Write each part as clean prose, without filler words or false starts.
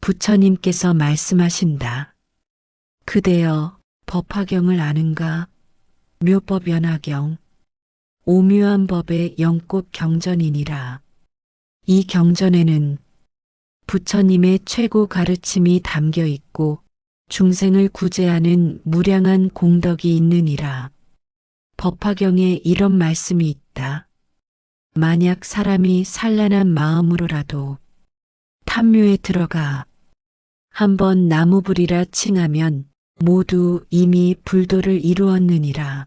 부처님께서 말씀하신다. 그대여 법화경을 아는가? 묘법연화경 오묘한 법의 영꽃 경전이니라. 이 경전에는 부처님의 최고 가르침이 담겨 있고 중생을 구제하는 무량한 공덕이 있느니라. 법화경에 이런 말씀이 있다. 만약 사람이 산란한 마음으로라도 탐묘에 들어가 한번 나무불이라 칭하면 모두 이미 불도를 이루었느니라.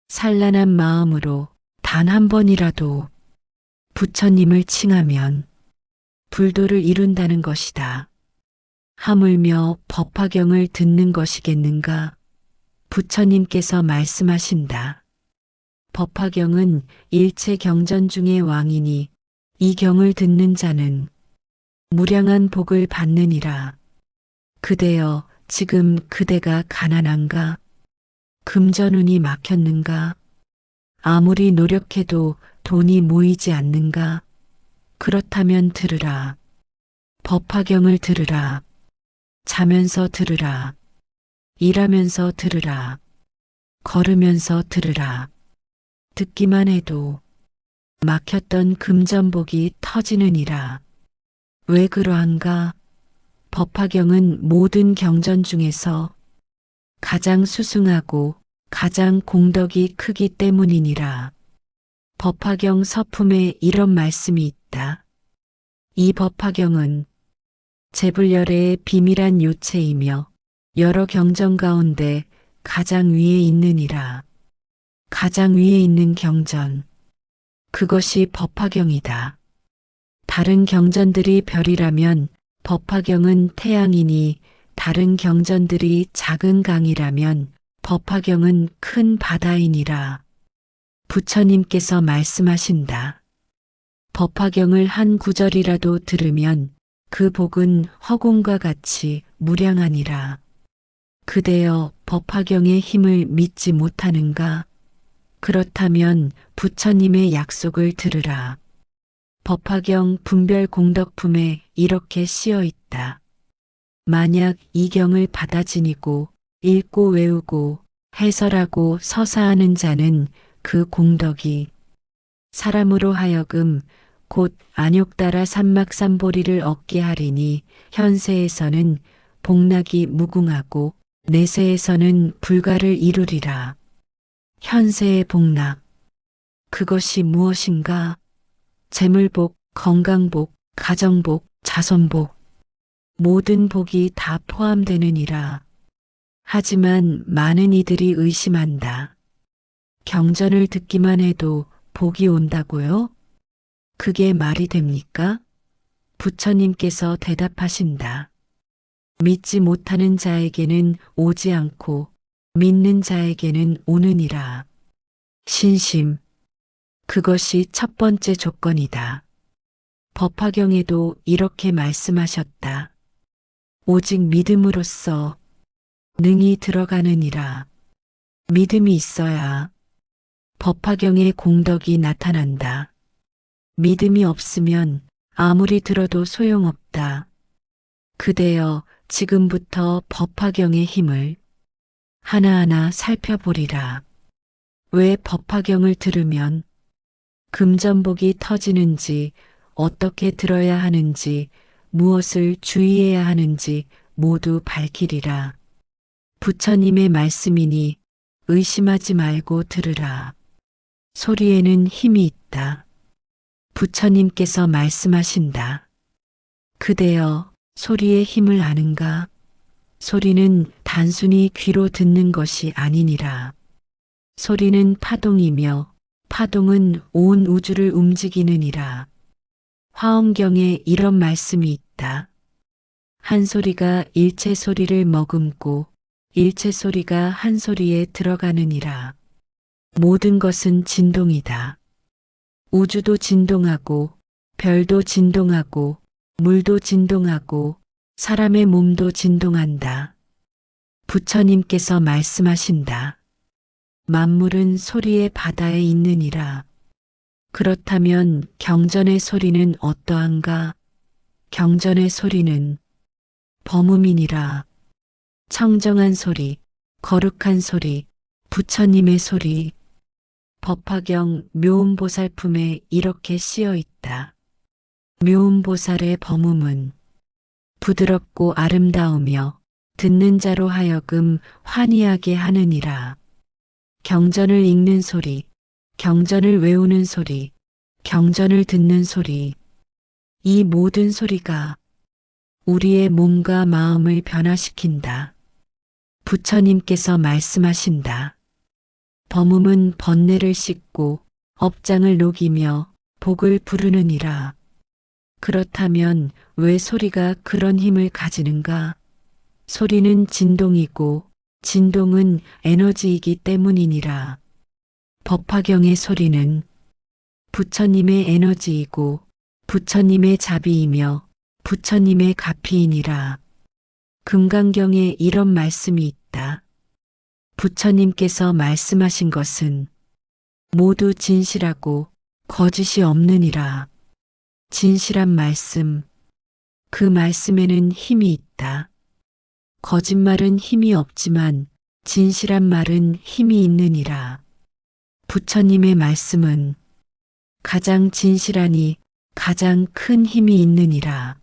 산란한 마음으로 단 한 번이라도 부처님을 칭하면 불도를 이룬다는 것이다. 하물며 법화경을 듣는 것이겠는가? 부처님께서 말씀하신다. 법화경은 일체 경전 중의 왕이니 이 경을 듣는 자는 무량한 복을 받느니라. 그대여 지금 그대가 가난한가? 금전운이 막혔는가? 아무리 노력해도 돈이 모이지 않는가? 그렇다면 들으라. 법화경을 들으라. 자면서 들으라. 일하면서 들으라. 걸으면서 들으라. 듣기만 해도 막혔던 금전복이 터지느니라. 왜 그러한가? 법화경은 모든 경전 중에서 가장 수승하고 가장 공덕이 크기 때문이니라. 법화경 서품에 이런 말씀이 있다. 이 법화경은 제불열애의 비밀한 요체이며 여러 경전 가운데 가장 위에 있느니라. 가장 위에 있는 경전, 그것이 법화경이다. 다른 경전들이 별이라면 법화경은 태양이니 다른 경전들이 작은 강이라면 법화경은 큰 바다이니라. 부처님께서 말씀하신다. 법화경을 한 구절이라도 들으면 그 복은 허공과 같이 무량하니라. 그대여 법화경의 힘을 믿지 못하는가? 그렇다면 부처님의 약속을 들으라. 법화경 분별 공덕품에 이렇게 씌어 있다. 만약 이 경을 받아 지니고 읽고 외우고 해설하고 서사하는 자는 그 공덕이 사람으로 하여금 곧 안욕따라 삼막삼보리를 얻게 하리니 현세에서는 복락이 무궁하고 내세에서는 불가를 이루리라. 현세의 복락, 그것이 무엇인가? 재물복, 건강복, 가정복, 자손복, 모든 복이 다 포함되느니라. 하지만 많은 이들이 의심한다. 경전을 듣기만 해도 복이 온다고요? 그게 말이 됩니까? 부처님께서 대답하신다. 믿지 못하는 자에게는 오지 않고 믿는 자에게는 오느니라. 신심, 그것이 첫 번째 조건이다. 법화경에도 이렇게 말씀하셨다. 오직 믿음으로써 능히 들어가느니라. 믿음이 있어야 법화경의 공덕이 나타난다. 믿음이 없으면 아무리 들어도 소용없다. 그대여 지금부터 법화경의 힘을 하나하나 살펴보리라. 왜 법화경을 들으면 금전복이 터지는지, 어떻게 들어야 하는지, 무엇을 주의해야 하는지 모두 밝히리라. 부처님의 말씀이니 의심하지 말고 들으라. 소리에는 힘이 있다. 부처님께서 말씀하신다. 그대여 소리의 힘을 아는가? 소리는 단순히 귀로 듣는 것이 아니니라. 소리는 파동이며 파동은 온 우주를 움직이느니라. 화엄경에 이런 말씀이 있다. 한 소리가 일체 소리를 머금고 일체 소리가 한 소리에 들어가느니라. 모든 것은 진동이다. 우주도 진동하고 별도 진동하고 물도 진동하고 사람의 몸도 진동한다. 부처님께서 말씀하신다. 만물은 소리의 바다에 있느니라. 그렇다면 경전의 소리는 어떠한가? 경전의 소리는 범음이니라. 청정한 소리, 거룩한 소리, 부처님의 소리. 법화경 묘음보살품에 이렇게 씌어 있다. 묘음보살의 범음은 부드럽고 아름다우며 듣는 자로 하여금 환희하게 하느니라. 경전을 읽는 소리, 경전을 외우는 소리, 경전을 듣는 소리. 이 모든 소리가 우리의 몸과 마음을 변화시킨다. 부처님께서 말씀하신다. 범음은 번뇌를 씻고 업장을 녹이며 복을 부르느니라. 그렇다면 왜 소리가 그런 힘을 가지는가? 소리는 진동이고 진동은 에너지이기 때문이니라. 법화경의 소리는 부처님의 에너지이고 부처님의 자비이며 부처님의 가피이니라. 금강경에 이런 말씀이 있다. 부처님께서 말씀하신 것은 모두 진실하고 거짓이 없느니라. 진실한 말씀, 그 말씀에는 힘이 있다. 거짓말은 힘이 없지만 진실한 말은 힘이 있느니라. 부처님의 말씀은 가장 진실하니 가장 큰 힘이 있느니라.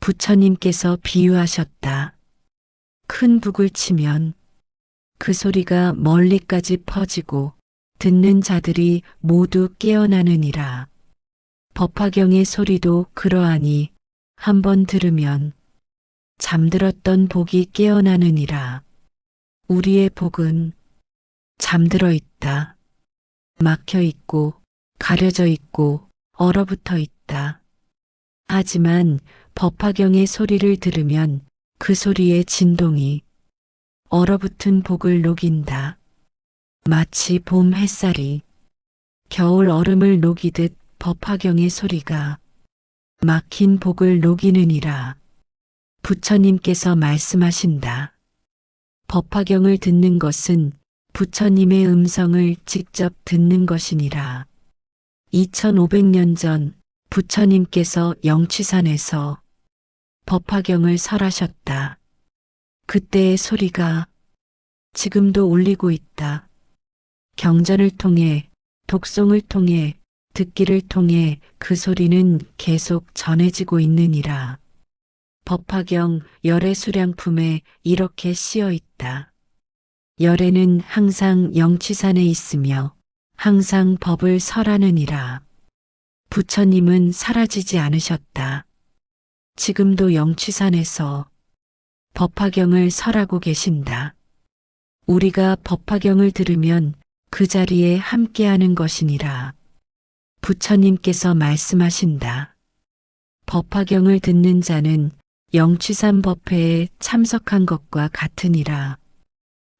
부처님께서 비유하셨다. 큰 북을 치면 그 소리가 멀리까지 퍼지고 듣는 자들이 모두 깨어나느니라. 법화경의 소리도 그러하니 한번 들으면 잠들었던 복이 깨어나느니라. 우리의 복은 잠들어 있다. 막혀 있고 가려져 있고 얼어붙어 있다. 하지만 법화경의 소리를 들으면 그 소리의 진동이 얼어붙은 복을 녹인다. 마치 봄 햇살이 겨울 얼음을 녹이듯 법화경의 소리가 막힌 복을 녹이느니라. 부처님께서 말씀하신다. 법화경을 듣는 것은 부처님의 음성을 직접 듣는 것이니라. 2500년 전 부처님께서 영취산에서 법화경을 설하셨다. 그때의 소리가 지금도 울리고 있다. 경전을 통해, 독송을 통해, 듣기를 통해 그 소리는 계속 전해지고 있느니라. 법화경 열애 수량품에 이렇게 씌어 있다. 열애는 항상 영취산에 있으며 항상 법을 설하느니라. 부처님은 사라지지 않으셨다. 지금도 영취산에서 법화경을 설하고 계신다. 우리가 법화경을 들으면 그 자리에 함께하는 것이니라. 부처님께서 말씀하신다. 법화경을 듣는 자는 영취산 법회에 참석한 것과 같으니라.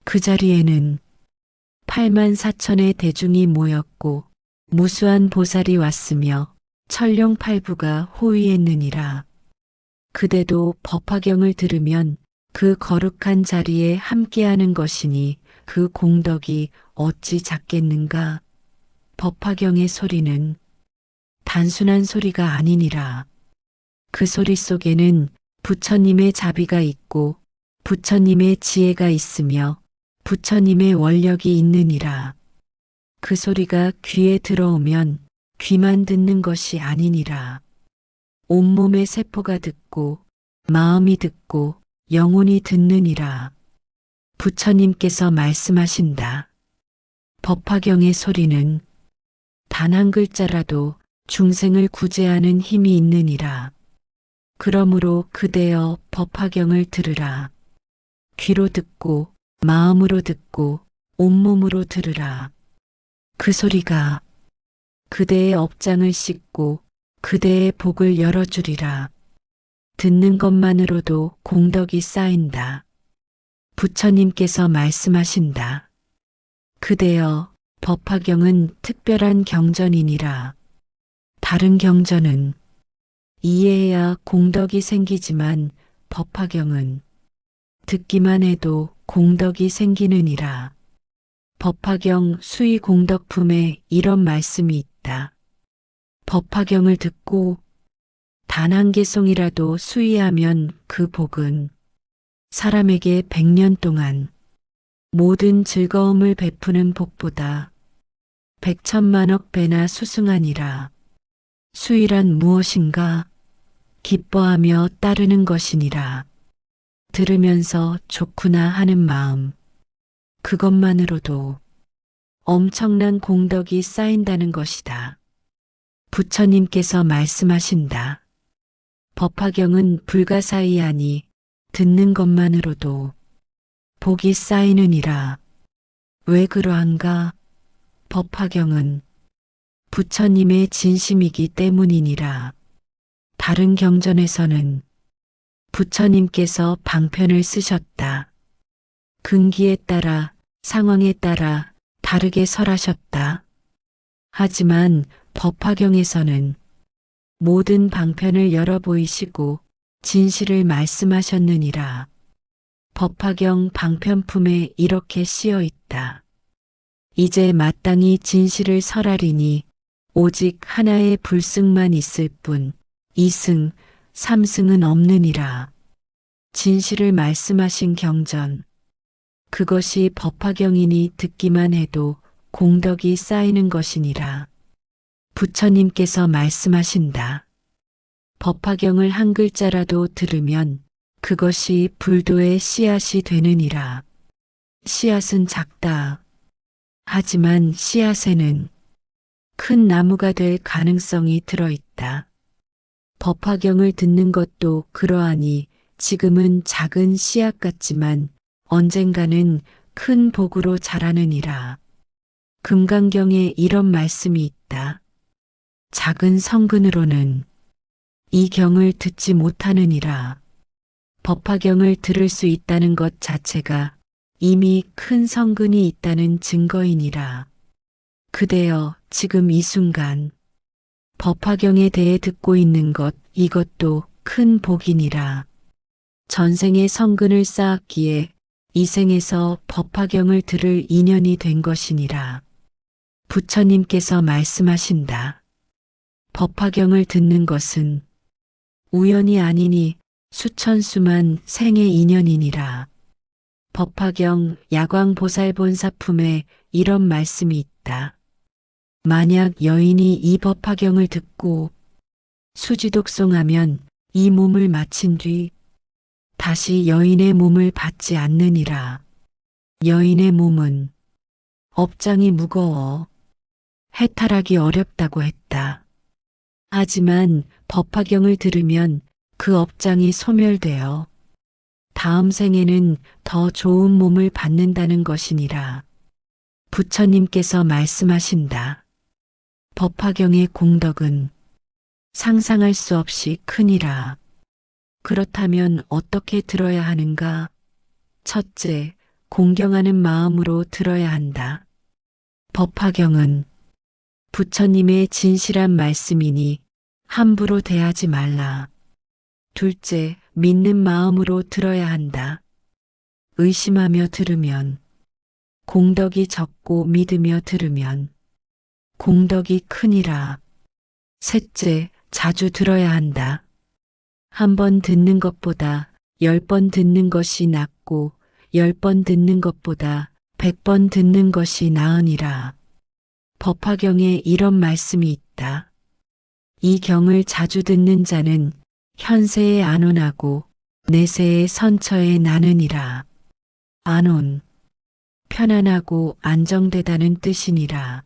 그 자리에는 8만 4천의 대중이 모였고 무수한 보살이 왔으며 천룡팔부가 호위했느니라. 그대도 법화경을 들으면 그 거룩한 자리에 함께하는 것이니 그 공덕이 어찌 작겠는가. 법화경의 소리는 단순한 소리가 아니니라. 그 소리 속에는 부처님의 자비가 있고 부처님의 지혜가 있으며 부처님의 원력이 있느니라. 그 소리가 귀에 들어오면 귀만 듣는 것이 아니니라. 온몸의 세포가 듣고 마음이 듣고 영혼이 듣느니라. 부처님께서 말씀하신다. 법화경의 소리는 단 한 글자라도 중생을 구제하는 힘이 있느니라. 그러므로 그대여 법화경을 들으라. 귀로 듣고 마음으로 듣고 온몸으로 들으라. 그 소리가 그대의 업장을 씻고 그대의 복을 열어주리라. 듣는 것만으로도 공덕이 쌓인다. 부처님께서 말씀하신다. 그대여 법화경은 특별한 경전이니라. 다른 경전은 이해해야 공덕이 생기지만 법화경은 듣기만 해도 공덕이 생기느니라. 법화경 수의 공덕품에 이런 말씀이 있다. 법화경을 듣고 단 한 개송이라도 수의하면 그 복은 사람에게 100년 동안 모든 즐거움을 베푸는 복보다 100천만억 배나 수승하니라. 수의란 무엇인가? 기뻐하며 따르는 것이니라. 들으면서 좋구나 하는 마음. 그것만으로도 엄청난 공덕이 쌓인다는 것이다. 부처님께서 말씀하신다. 법화경은 불가사의하니 듣는 것만으로도 복이 쌓이느니라. 왜 그러한가? 법화경은 부처님의 진심이기 때문이니라. 다른 경전에서는 부처님께서 방편을 쓰셨다. 근기에 따라 상황에 따라 다르게 설하셨다. 하지만 법화경에서는 모든 방편을 열어 보이시고 진실을 말씀하셨느니라. 법화경 방편품에 이렇게 씌어 있다. 이제 마땅히 진실을 설하리니 오직 하나의 불승만 있을 뿐 이승, 삼승은 없느니라. 진실을 말씀하신 경전. 그것이 법화경이니 듣기만 해도 공덕이 쌓이는 것이니라. 부처님께서 말씀하신다. 법화경을 한 글자라도 들으면 그것이 불도의 씨앗이 되느니라. 씨앗은 작다. 하지만 씨앗에는 큰 나무가 될 가능성이 들어있다. 법화경을 듣는 것도 그러하니 지금은 작은 씨앗 같지만 언젠가는 큰 복으로 자라느니라. 금강경에 이런 말씀이 있다. 작은 성근으로는 이 경을 듣지 못하느니라. 법화경을 들을 수 있다는 것 자체가 이미 큰 성근이 있다는 증거이니라. 그대여 지금 이 순간 법화경에 대해 듣고 있는 것 이것도 큰 복이니라. 전생에 성근을 쌓았기에 이 생에서 법화경을 들을 인연이 된 것이니라. 부처님께서 말씀하신다. 법화경을 듣는 것은 우연이 아니니 수천수만 생의 인연이니라. 법화경 야광보살본사품에 이런 말씀이 있다. 만약 여인이 이 법화경을 듣고 수지독송하면 이 몸을 마친 뒤 다시 여인의 몸을 받지 않느니라. 여인의 몸은 업장이 무거워 해탈하기 어렵다고 했다. 하지만 법화경을 들으면 그 업장이 소멸되어 다음 생에는 더 좋은 몸을 받는다는 것이니라. 부처님께서 말씀하신다. 법화경의 공덕은 상상할 수 없이 크니라. 그렇다면 어떻게 들어야 하는가? 첫째, 공경하는 마음으로 들어야 한다. 법화경은 부처님의 진실한 말씀이니 함부로 대하지 말라. 둘째, 믿는 마음으로 들어야 한다. 의심하며 들으면 공덕이 적고 믿으며 들으면 공덕이 크니라. 셋째, 자주 들어야 한다. 한 번 듣는 것보다 10번 듣는 것이 낫고 10번 듣는 것보다 100번 듣는 것이 나으니라. 법화경에 이런 말씀이 있다. 이 경을 자주 듣는 자는 현세에 안온하고 내세에 선처에 나느니라. 안온, 편안하고 안정되다는 뜻이니라.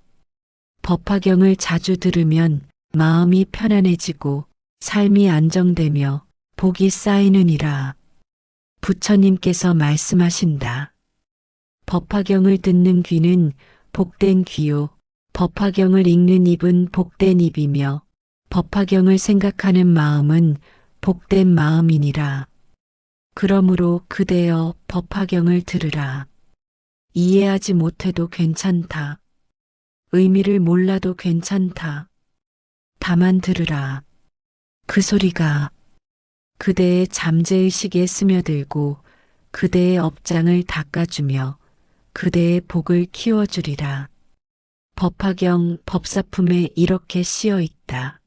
법화경을 자주 들으면 마음이 편안해지고 삶이 안정되며 복이 쌓이느니라. 부처님께서 말씀하신다. 법화경을 듣는 귀는 복된 귀요. 법화경을 읽는 입은 복된 입이며 법화경을 생각하는 마음은 복된 마음이니라. 그러므로 그대여 법화경을 들으라. 이해하지 못해도 괜찮다. 의미를 몰라도 괜찮다. 다만 들으라. 그 소리가 그대의 잠재의식에 스며들고 그대의 업장을 닦아주며 그대의 복을 키워주리라. 법화경 법사품에 이렇게 씌어 있다.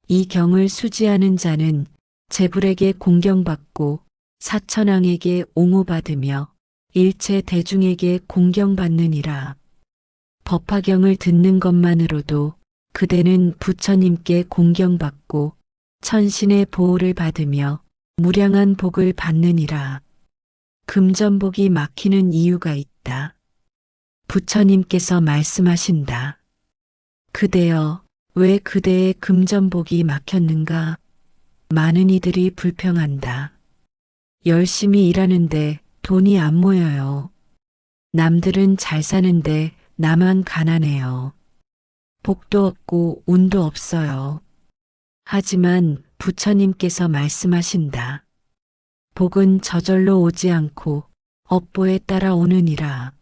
이 경을 수지하는 자는 재불에게 공경받고 사천왕에게 옹호받으며 일체 대중에게 공경받느니라. 법화경을 듣는 것만으로도 그대는 부처님께 공경받고 천신의 보호를 받으며 무량한 복을 받느니라. 금전복이 막히는 이유가 있다. 부처님께서 말씀하신다. 그대여, 왜 그대의 금전복이 막혔는가? 많은 이들이 불평한다. 열심히 일하는데 돈이 안 모여요. 남들은 잘 사는데 나만 가난해요. 복도 없고 운도 없어요. 하지만 부처님께서 말씀하신다. 복은 저절로 오지 않고 업보에 따라 오느니라.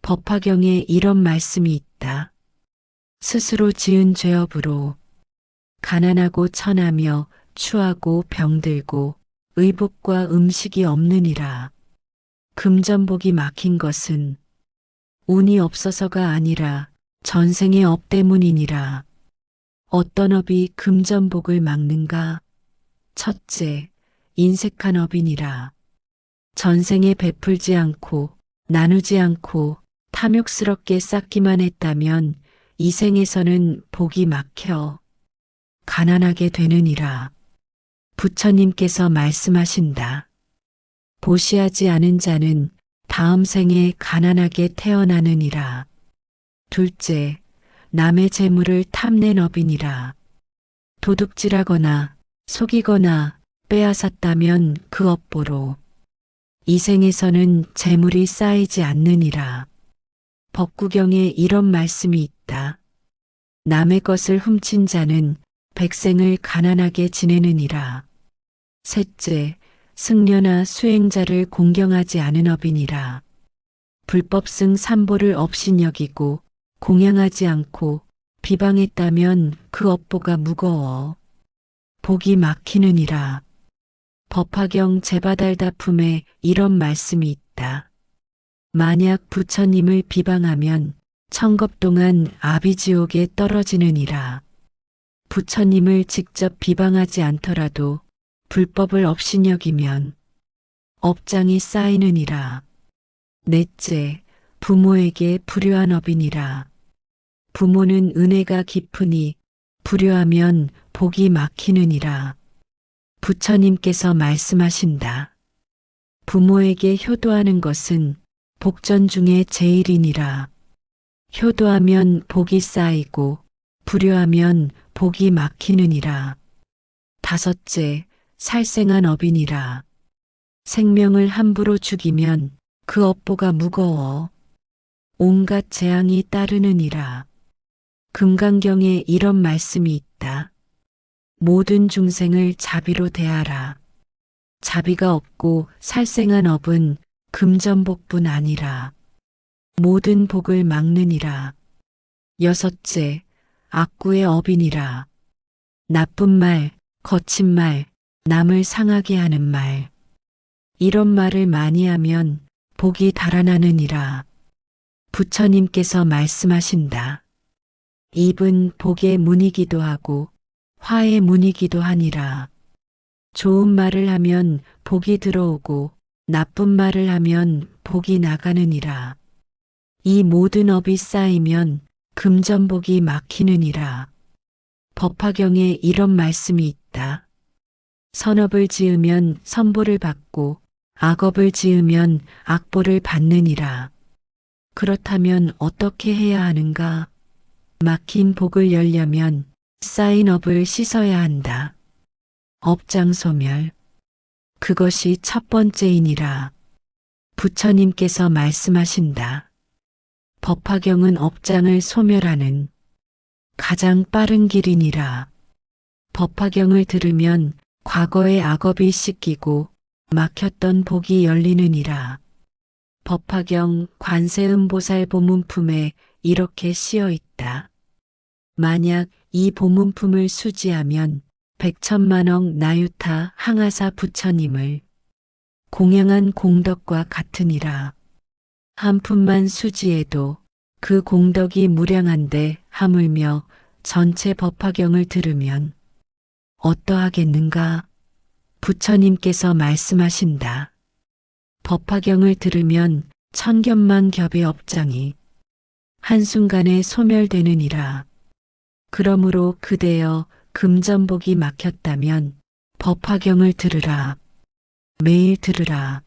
법화경에 이런 말씀이 있다. 스스로 지은 죄업으로 가난하고 천하며 추하고 병들고 의복과 음식이 없느니라. 금전복이 막힌 것은 운이 없어서가 아니라 전생의 업 때문이니라. 어떤 업이 금전복을 막는가? 첫째, 인색한 업이니라. 전생에 베풀지 않고 나누지 않고 탐욕스럽게 쌓기만 했다면 이 생에서는 복이 막혀 가난하게 되느니라. 부처님께서 말씀하신다. 보시하지 않은 자는 다음 생에 가난하게 태어나느니라. 둘째, 남의 재물을 탐낸 업이니라. 도둑질하거나 속이거나 빼앗았다면 그 업보로 이 생에서는 재물이 쌓이지 않느니라. 법구경에 이런 말씀이 있다. 남의 것을 훔친 자는 백생을 가난하게 지내느니라. 셋째, 승려나 수행자를 공경하지 않은 업이니라. 불법승 삼보를 업신여기고 공양하지 않고 비방했다면 그 업보가 무거워 복이 막히느니라. 법화경 제바달다품에 이런 말씀이 있다. 만약 부처님을 비방하면 천겁 동안 아비지옥에 떨어지느니라. 부처님을 직접 비방하지 않더라도 불법을 업신여기면 업장이 쌓이느니라. 넷째, 부모에게 불효한 업이니라. 부모는 은혜가 깊으니 불효하면 복이 막히느니라. 부처님께서 말씀하신다. 부모에게 효도하는 것은 복전 중에 제일이니라. 효도하면 복이 쌓이고 불효하면 복이 막히느니라. 다섯째, 살생한 업이니라. 생명을 함부로 죽이면 그 업보가 무거워 온갖 재앙이 따르느니라. 금강경에 이런 말씀이 있다. 모든 중생을 자비로 대하라. 자비가 없고 살생한 업은 금전복뿐 아니라 모든 복을 막느니라. 여섯째, 악구의 업이니라. 나쁜 말, 거친 말, 남을 상하게 하는 말. 이런 말을 많이 하면 복이 달아나느니라. 부처님께서 말씀하신다. 입은 복의 문이기도 하고 화의 문이기도 하니라. 좋은 말을 하면 복이 들어오고 나쁜 말을 하면 복이 나가느니라. 이 모든 업이 쌓이면 금전복이 막히느니라. 법화경에 이런 말씀이 있다. 선업을 지으면 선보를 받고 악업을 지으면 악보를 받느니라. 그렇다면 어떻게 해야 하는가? 막힌 복을 열려면 쌓인 업을 씻어야 한다. 업장 소멸. 그것이 첫 번째이니라. 부처님께서 말씀하신다. 법화경은 업장을 소멸하는 가장 빠른 길이니라. 법화경을 들으면 과거의 악업이 씻기고 막혔던 복이 열리느니라. 법화경 관세음보살 보문품에 이렇게 씌어 있다. 만약 이 보문품을 수지하면 백천만억 나유타 항아사 부처님을 공양한 공덕과 같으니라. 한 푼만 수지해도 그 공덕이 무량한데 하물며 전체 법화경을 들으면 어떠하겠는가? 부처님께서 말씀하신다. 법화경을 들으면 천겹만겹의 업장이 한순간에 소멸되느니라. 그러므로 그대여 금전복이 막혔다면 법화경을 들으라. 매일 들으라.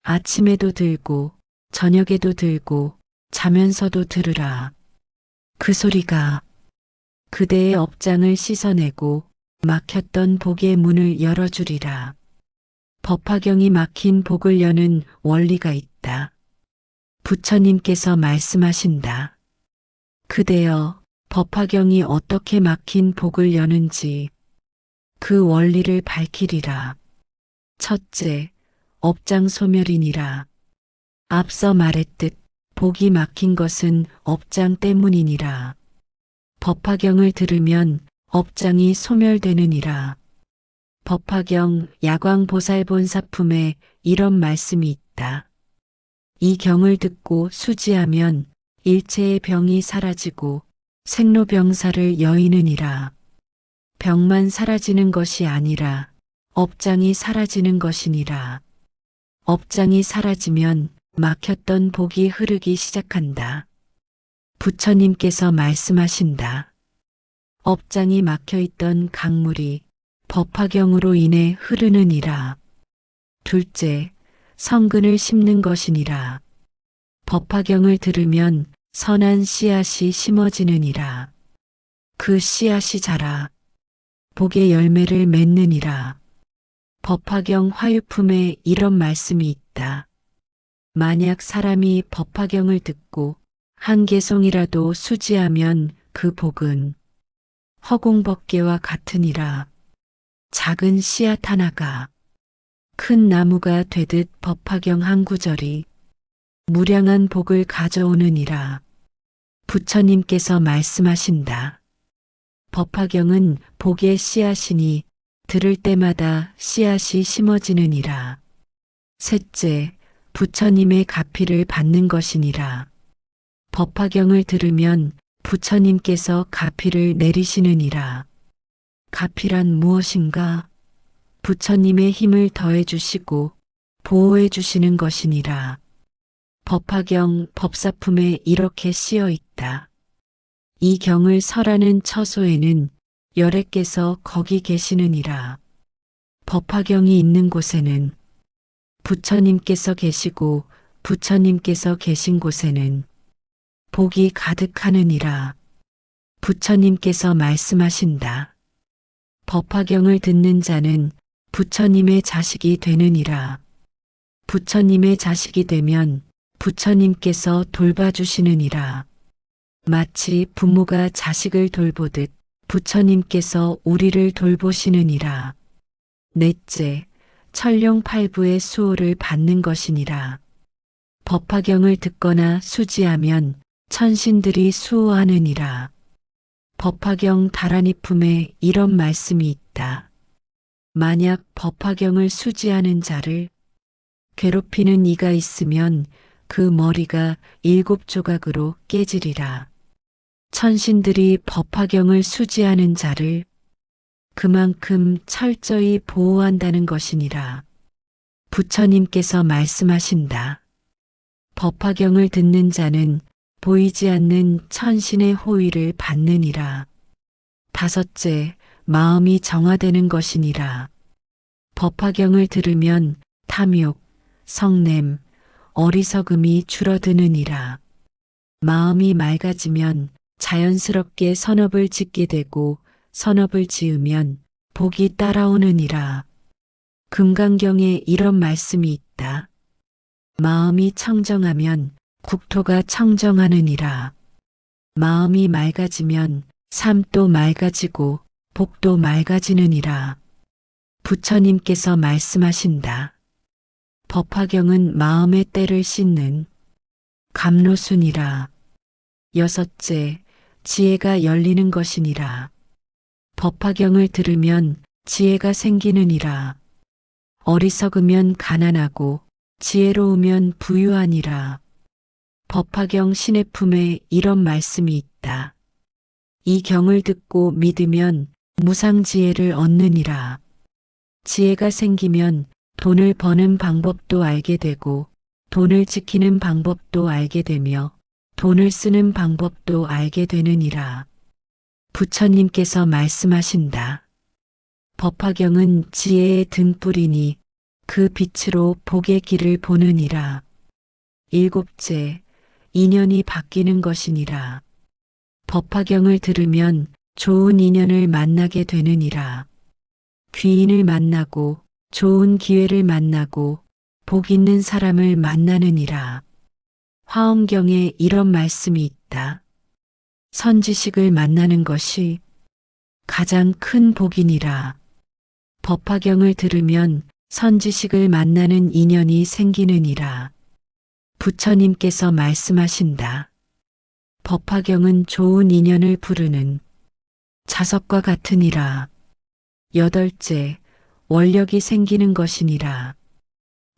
아침에도 들고 저녁에도 들고 자면서도 들으라. 그 소리가 그대의 업장을 씻어내고 막혔던 복의 문을 열어주리라. 법화경이 막힌 복을 여는 원리가 있다. 부처님께서 말씀하신다. 그대여 법화경이 어떻게 막힌 복을 여는지 그 원리를 밝히리라. 첫째, 업장 소멸이니라. 앞서 말했듯 복이 막힌 것은 업장 때문이니라. 법화경을 들으면 업장이 소멸되느니라. 법화경 야광보살본사품에 이런 말씀이 있다. 이 경을 듣고 수지하면 일체의 병이 사라지고 생로병사를 여이느니라. 병만 사라지는 것이 아니라 업장이 사라지는 것이니라. 업장이 사라지면 막혔던 복이 흐르기 시작한다. 부처님께서 말씀하신다. 업장이 막혀있던 강물이 법화경으로 인해 흐르느니라. 둘째, 성근을 심는 것이니라. 법화경을 들으면 선한 씨앗이 심어지느니라. 그 씨앗이 자라 복의 열매를 맺느니라. 법화경 화유품에 이런 말씀이 있다. 만약 사람이 법화경을 듣고 한 개송이라도 수지하면 그 복은 허공벗개와 같으니라. 작은 씨앗 하나가 큰 나무가 되듯 법화경 한 구절이 무량한 복을 가져오느니라. 부처님께서 말씀하신다. 법화경은 복의 씨앗이니 들을 때마다 씨앗이 심어지느니라. 셋째, 부처님의 가피를 받는 것이니라. 법화경을 들으면 부처님께서 가피를 내리시느니라. 가피란 무엇인가? 부처님의 힘을 더해 주시고 보호해 주시는 것이니라. 법화경 법사품에 이렇게 씌어 있다. 이 경을 설하는 처소에는 열애께서 거기 계시느니라. 법화경이 있는 곳에는 부처님께서 계시고 부처님께서 계신 곳에는 복이 가득하느니라. 부처님께서 말씀하신다. 법화경을 듣는 자는 부처님의 자식이 되느니라. 부처님의 자식이 되면 부처님께서 돌봐주시느니라. 마치 부모가 자식을 돌보듯 부처님께서 우리를 돌보시느니라. 넷째, 천룡팔부의 수호를 받는 것이니라. 법화경을 듣거나 수지하면 천신들이 수호하느니라. 법화경 다라니품에 이런 말씀이 있다. 만약 법화경을 수지하는 자를 괴롭히는 이가 있으면 그 머리가 7조각으로 깨지리라. 천신들이 법화경을 수지하는 자를 그만큼 철저히 보호한다는 것이니라. 부처님께서 말씀하신다. 법화경을 듣는 자는 보이지 않는 천신의 호의를 받느니라. 다섯째, 마음이 정화되는 것이니라. 법화경을 들으면 탐욕, 성냄, 어리석음이 줄어드느니라. 마음이 맑아지면 자연스럽게 선업을 짓게 되고 선업을 지으면 복이 따라오느니라. 금강경에 이런 말씀이 있다. 마음이 청정하면 국토가 청정하느니라. 마음이 맑아지면 삶도 맑아지고 복도 맑아지느니라. 부처님께서 말씀하신다. 법화경은 마음의 때를 씻는 감로순이라. 여섯째, 지혜가 열리는 것이니라. 법화경을 들으면 지혜가 생기느니라. 어리석으면 가난하고 지혜로우면 부유하니라. 법화경 신의 품에 이런 말씀이 있다. 이 경을 듣고 믿으면 무상지혜를 얻느니라. 지혜가 생기면 돈을 버는 방법도 알게 되고 돈을 지키는 방법도 알게 되며 돈을 쓰는 방법도 알게 되느니라. 부처님께서 말씀하신다. 법화경은 지혜의 등불이니 그 빛으로 복의 길을 보느니라. 일곱째, 인연이 바뀌는 것이니라. 법화경을 들으면 좋은 인연을 만나게 되느니라. 귀인을 만나고 좋은 기회를 만나고 복 있는 사람을 만나느니라. 화엄경에 이런 말씀이 있다. 선지식을 만나는 것이 가장 큰 복이니라. 법화경을 들으면 선지식을 만나는 인연이 생기느니라. 부처님께서 말씀하신다. 법화경은 좋은 인연을 부르는 자석과 같으니라. 여덟째, 원력이 생기는 것이니라.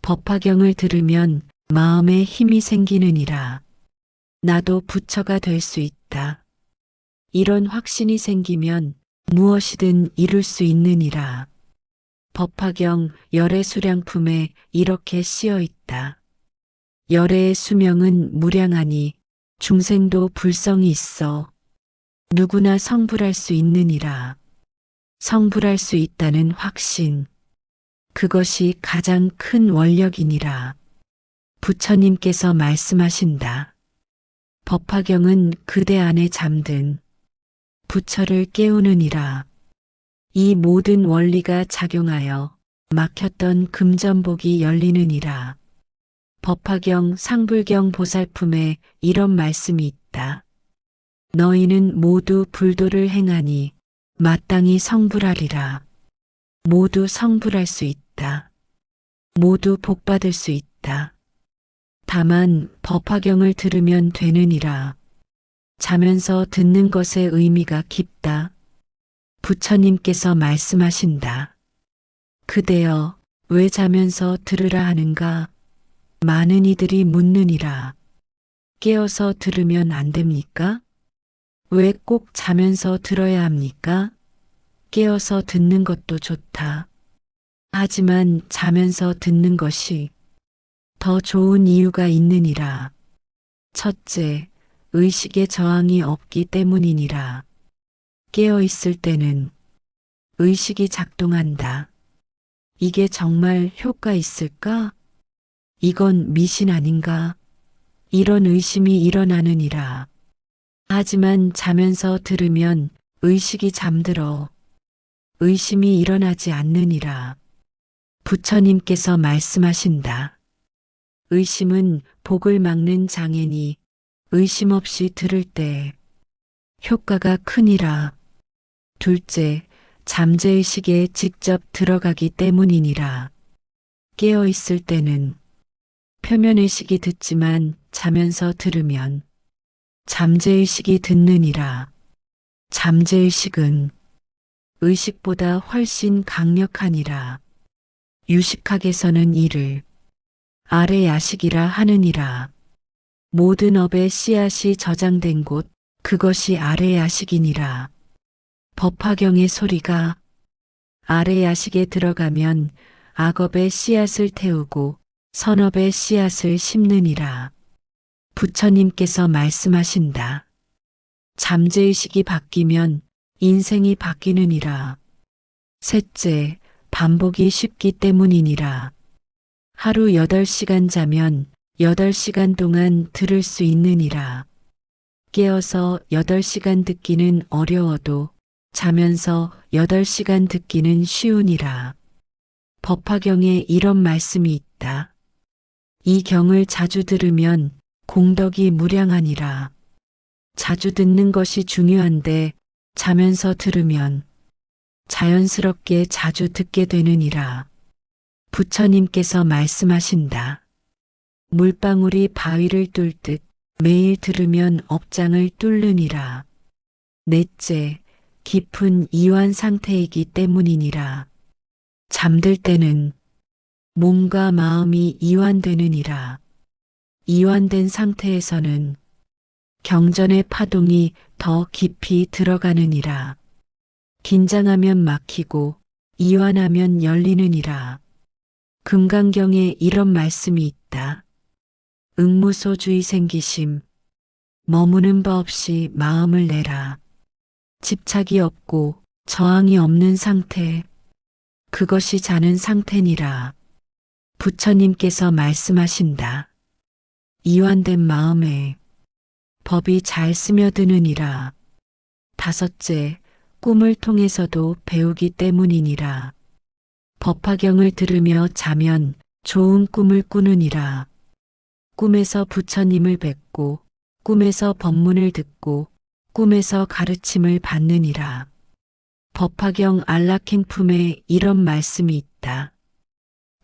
법화경을 들으면 마음에 힘이 생기느니라. 나도 부처가 될 수 있다. 이런 확신이 생기면 무엇이든 이룰 수 있느니라. 법화경 열애 수량품에 이렇게 씌어 있다. 열애의 수명은 무량하니 중생도 불성이 있어 누구나 성불할 수 있느니라. 성불할 수 있다는 확신. 그것이 가장 큰 원력이니라. 부처님께서 말씀하신다. 법화경은 그대 안에 잠든 부처를 깨우느니라. 이 모든 원리가 작용하여 막혔던 금전복이 열리느니라. 법화경 상불경 보살품에 이런 말씀이 있다. 너희는 모두 불도를 행하니 마땅히 성불하리라. 모두 성불할 수 있다. 모두 복받을 수 있다. 다만 법화경을 들으면 되느니라. 자면서 듣는 것의 의미가 깊다. 부처님께서 말씀하신다. 그대여 왜 자면서 들으라 하는가? 많은 이들이 묻느니라. 깨어서 들으면 안 됩니까? 왜 꼭 자면서 들어야 합니까? 깨어서 듣는 것도 좋다. 하지만 자면서 듣는 것이 더 좋은 이유가 있느니라. 첫째, 의식의 저항이 없기 때문이니라. 깨어 있을 때는 의식이 작동한다. 이게 정말 효과 있을까? 이건 미신 아닌가? 이런 의심이 일어나느니라. 하지만 자면서 들으면 의식이 잠들어 의심이 일어나지 않느니라. 부처님께서 말씀하신다. 의심은 복을 막는 장애니 의심 없이 들을 때 효과가 크니라. 둘째, 잠재의식에 직접 들어가기 때문이니라. 깨어 있을 때는 표면의식이 듣지만 자면서 들으면 잠재의식이 듣느니라. 잠재의식은 의식보다 훨씬 강력하니라. 유식학에서는 이를 아래 야식이라 하느니라. 모든 업의 씨앗이 저장된 곳 그것이 아래 야식이니라. 법화경의 소리가 아래 야식에 들어가면 악업의 씨앗을 태우고 선업의 씨앗을 심느니라. 부처님께서 말씀하신다. 잠재의식이 바뀌면 인생이 바뀌느니라. 셋째, 반복이 쉽기 때문이니라. 하루 8시간 자면 8시간 동안 들을 수 있느니라. 깨어서 8시간 듣기는 어려워도 자면서 8시간 듣기는 쉬우니라. 법화경에 이런 말씀이 있다. 이 경을 자주 들으면 공덕이 무량하니라. 자주 듣는 것이 중요한데 자면서 들으면 자연스럽게 자주 듣게 되느니라. 부처님께서 말씀하신다. 물방울이 바위를 뚫듯 매일 들으면 업장을 뚫느니라. 넷째, 깊은 이완 상태이기 때문이니라. 잠들 때는 몸과 마음이 이완되느니라. 이완된 상태에서는 경전의 파동이 더 깊이 들어가느니라. 긴장하면 막히고 이완하면 열리느니라. 금강경에 이런 말씀이 있다. 응무소주의 생기심, 머무는 바 없이 마음을 내라. 집착이 없고 저항이 없는 상태, 그것이 자는 상태니라. 부처님께서 말씀하신다. 이완된 마음에 법이 잘 스며드느니라. 다섯째, 꿈을 통해서도 배우기 때문이니라. 법화경을 들으며 자면 좋은 꿈을 꾸느니라. 꿈에서 부처님을 뵙고 꿈에서 법문을 듣고 꿈에서 가르침을 받느니라. 법화경 안락행품에 이런 말씀이 있다.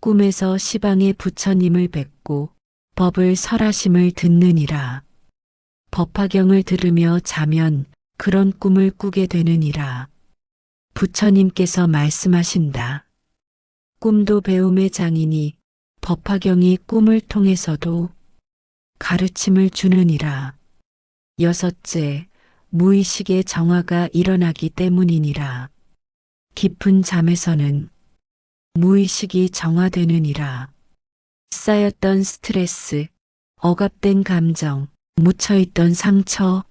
꿈에서 시방의 부처님을 뵙고 법을 설하심을 듣느니라. 법화경을 들으며 자면 그런 꿈을 꾸게 되느니라. 부처님께서 말씀하신다. 꿈도 배움의 장이니 법화경이 꿈을 통해서도 가르침을 주느니라. 여섯째, 무의식의 정화가 일어나기 때문이니라. 깊은 잠에서는 무의식이 정화되느니라. 쌓였던 스트레스, 억압된 감정, 묻혀있던 상처,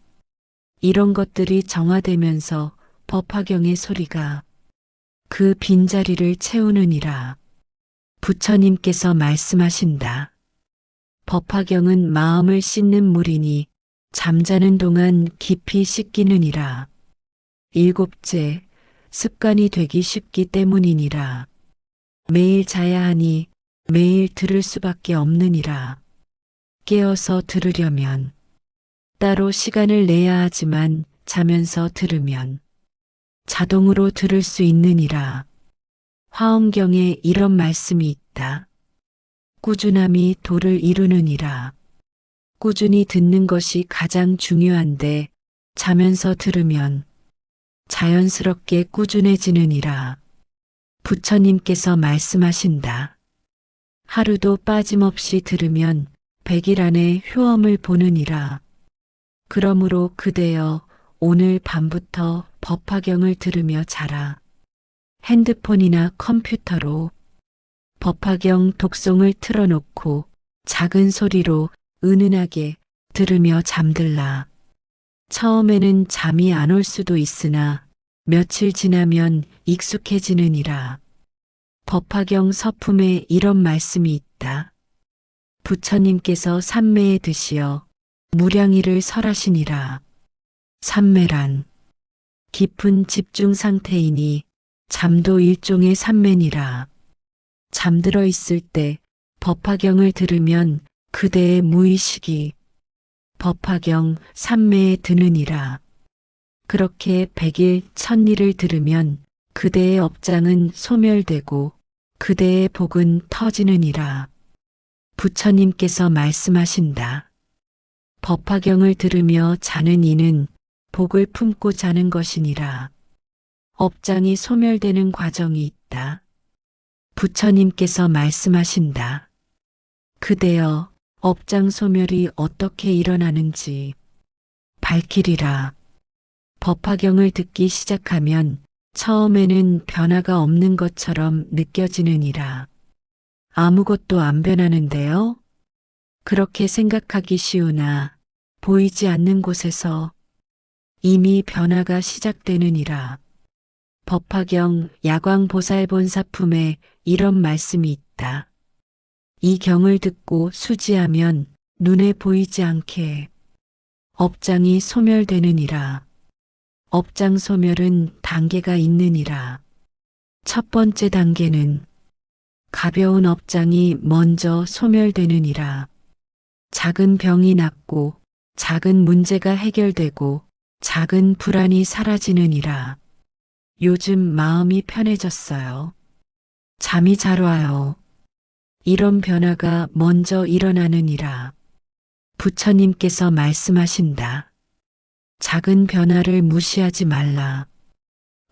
이런 것들이 정화되면서 법화경의 소리가 그 빈자리를 채우느니라. 부처님께서 말씀하신다. 법화경은 마음을 씻는 물이니 잠자는 동안 깊이 씻기느니라. 일곱째, 습관이 되기 쉽기 때문이니라. 매일 자야 하니 매일 들을 수밖에 없느니라. 깨어서 들으려면 따로 시간을 내야 하지만 자면서 들으면 자동으로 들을 수 있느니라. 화엄경에 이런 말씀이 있다. 꾸준함이 도를 이루느니라. 꾸준히 듣는 것이 가장 중요한데 자면서 들으면 자연스럽게 꾸준해지느니라. 부처님께서 말씀하신다. 하루도 빠짐없이 들으면 100일 안에 효험을 보느니라. 그러므로 그대여 오늘 밤부터 법화경을 들으며 자라. 핸드폰이나 컴퓨터로 법화경 독송을 틀어놓고 작은 소리로 은은하게 들으며 잠들라. 처음에는 잠이 안 올 수도 있으나 며칠 지나면 익숙해지느니라. 법화경 서품에 이런 말씀이 있다. 부처님께서 삼매에 드시어 무량일을 설하시니라. 삼매란 깊은 집중 상태이니 잠도 일종의 삼매니라. 잠들어 있을 때 법화경을 들으면 그대의 무의식이 법화경 삼매에 드느니라. 그렇게 100일 1000일을 들으면 그대의 업장은 소멸되고 그대의 복은 터지느니라. 부처님께서 말씀하신다. 법화경을 들으며 자는 이는 복을 품고 자는 것이니라. 업장이 소멸되는 과정이 있다. 부처님께서 말씀하신다. 그대여 업장 소멸이 어떻게 일어나는지 밝히리라. 법화경을 듣기 시작하면 처음에는 변화가 없는 것처럼 느껴지느니라. 아무것도 안 변하는데요? 그렇게 생각하기 쉬우나 보이지 않는 곳에서 이미 변화가 시작되느니라. 법화경 야광보살본사품에 이런 말씀이 있다. 이 경을 듣고 수지하면 눈에 보이지 않게 업장이 소멸되느니라. 업장 소멸은 단계가 있느니라. 첫 번째 단계는 가벼운 업장이 먼저 소멸되느니라. 작은 병이 낫고 작은 문제가 해결되고 작은 불안이 사라지느니라. 요즘 마음이 편해졌어요. 잠이 잘 와요. 이런 변화가 먼저 일어나느니라. 부처님께서 말씀하신다. 작은 변화를 무시하지 말라.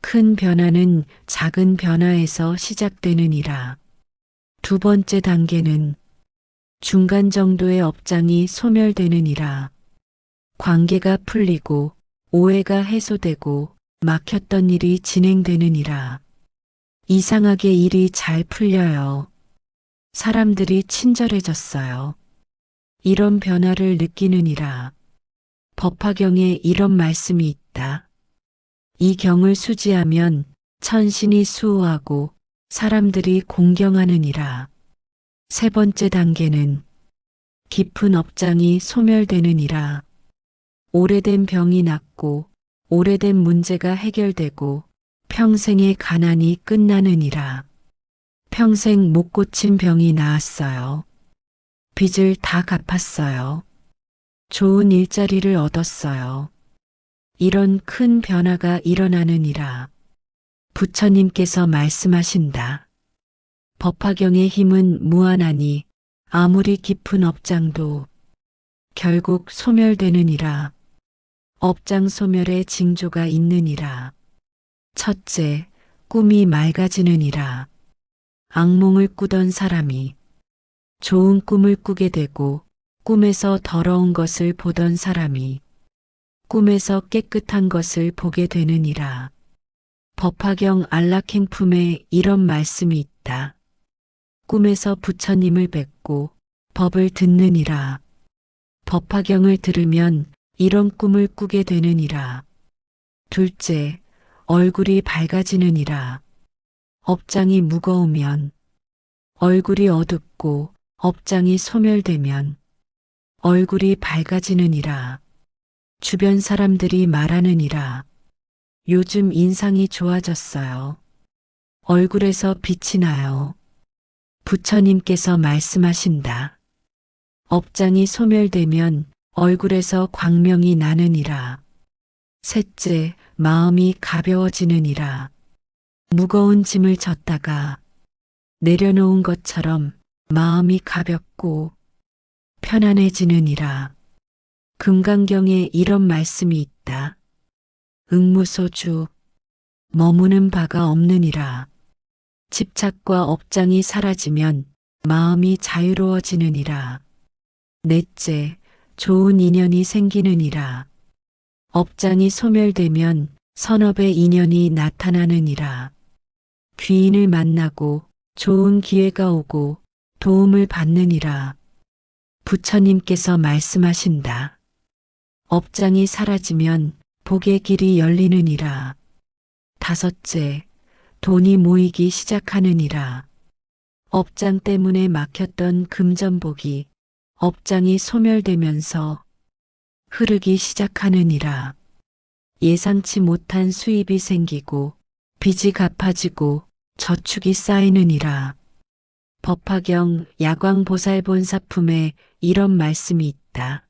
큰 변화는 작은 변화에서 시작되느니라. 두 번째 단계는 중간 정도의 업장이 소멸되느니라. 관계가 풀리고 오해가 해소되고 막혔던 일이 진행되느니라. 이상하게 일이 잘 풀려요. 사람들이 친절해졌어요. 이런 변화를 느끼느니라. 법화경에 이런 말씀이 있다. 이 경을 수지하면 천신이 수호하고 사람들이 공경하느니라. 세 번째 단계는 깊은 업장이 소멸되느니라. 오래된 병이 낫고 오래된 문제가 해결되고 평생의 가난이 끝나느니라. 평생 못 고친 병이 나았어요. 빚을 다 갚았어요. 좋은 일자리를 얻었어요. 이런 큰 변화가 일어나느니라. 부처님께서 말씀하신다. 법화경의 힘은 무한하니 아무리 깊은 업장도 결국 소멸되느니라. 업장 소멸의 징조가 있느니라. 첫째, 꿈이 맑아지느니라. 악몽을 꾸던 사람이 좋은 꿈을 꾸게 되고 꿈에서 더러운 것을 보던 사람이 꿈에서 깨끗한 것을 보게 되느니라. 법화경 안락행품에 이런 말씀이 있다. 꿈에서 부처님을 뵙고 법을 듣느니라. 법화경을 들으면 이런 꿈을 꾸게 되느니라. 둘째, 얼굴이 밝아지느니라. 업장이 무거우면, 얼굴이 어둡고 업장이 소멸되면 얼굴이 밝아지느니라. 주변 사람들이 말하느니라. 요즘 인상이 좋아졌어요. 얼굴에서 빛이 나요. 부처님께서 말씀하신다. 업장이 소멸되면 얼굴에서 광명이 나느니라. 셋째, 마음이 가벼워지느니라. 무거운 짐을 졌다가 내려놓은 것처럼 마음이 가볍고 편안해지느니라. 금강경에 이런 말씀이 있다. 응무소주, 머무는 바가 없느니라. 집착과 업장이 사라지면 마음이 자유로워지느니라. 넷째, 좋은 인연이 생기느니라. 업장이 소멸되면 선업의 인연이 나타나느니라. 귀인을 만나고 좋은 기회가 오고 도움을 받느니라. 부처님께서 말씀하신다. 업장이 사라지면 복의 길이 열리느니라. 다섯째, 돈이 모이기 시작하느니라. 업장 때문에 막혔던 금전복이 업장이 소멸되면서 흐르기 시작하느니라. 예상치 못한 수입이 생기고 빚이 갚아지고 저축이 쌓이느니라. 법화경 야광보살본사품에 이런 말씀이 있다.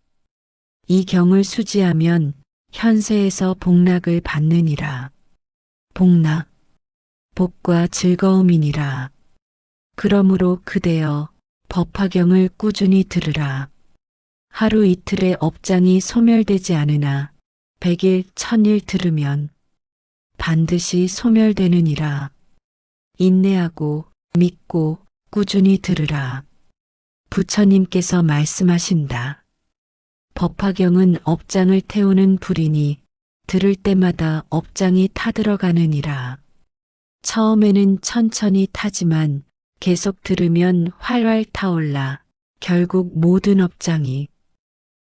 이 경을 수지하면 현세에서 복락을 받느니라. 복락, 복과 즐거움이니라. 그러므로 그대여 법화경을 꾸준히 들으라. 하루 이틀의 업장이 소멸되지 않으나 100일, 1000일 들으면 반드시 소멸되느니라. 인내하고 믿고 꾸준히 들으라. 부처님께서 말씀하신다. 법화경은 업장을 태우는 불이니 들을 때마다 업장이 타들어가느니라. 처음에는 천천히 타지만 계속 들으면 활활 타올라 결국 모든 업장이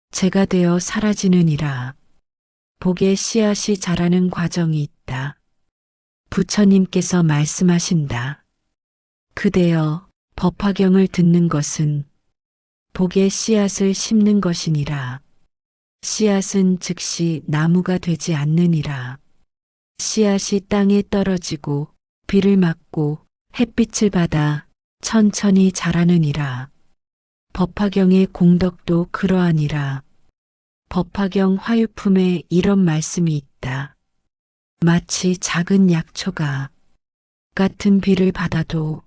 재가 되어 사라지느니라. 복의 씨앗이 자라는 과정이 있다. 부처님께서 말씀하신다. 그대여 법화경을 듣는 것은 복의 씨앗을 심는 것이니라. 씨앗은 즉시 나무가 되지 않느니라. 씨앗이 땅에 떨어지고 비를 맞고 햇빛을 받아 천천히 자라느니라. 법화경의 공덕도 그러하니라. 법화경 화유품에 이런 말씀이 있다. 마치 작은 약초가 같은 비를 받아도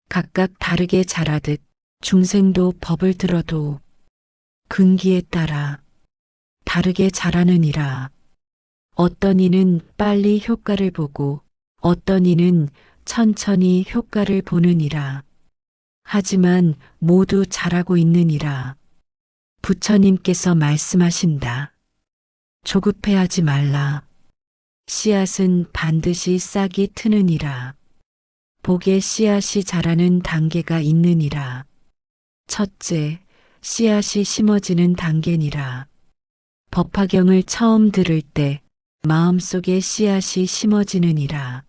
각각 다르게 자라듯 중생도 법을 들어도 근기에 따라 다르게 자라느니라. 어떤 이는 빨리 효과를 보고 어떤 이는 천천히 효과를 보느니라. 하지만 모두 자라고 있느니라. 부처님께서 말씀하신다. 조급해하지 말라. 씨앗은 반드시 싹이 트느니라. 복의 씨앗이 자라는 단계가 있느니라. 첫째, 씨앗이 심어지는 단계니라. 법화경을 처음 들을 때 마음속에 씨앗이 심어지느니라.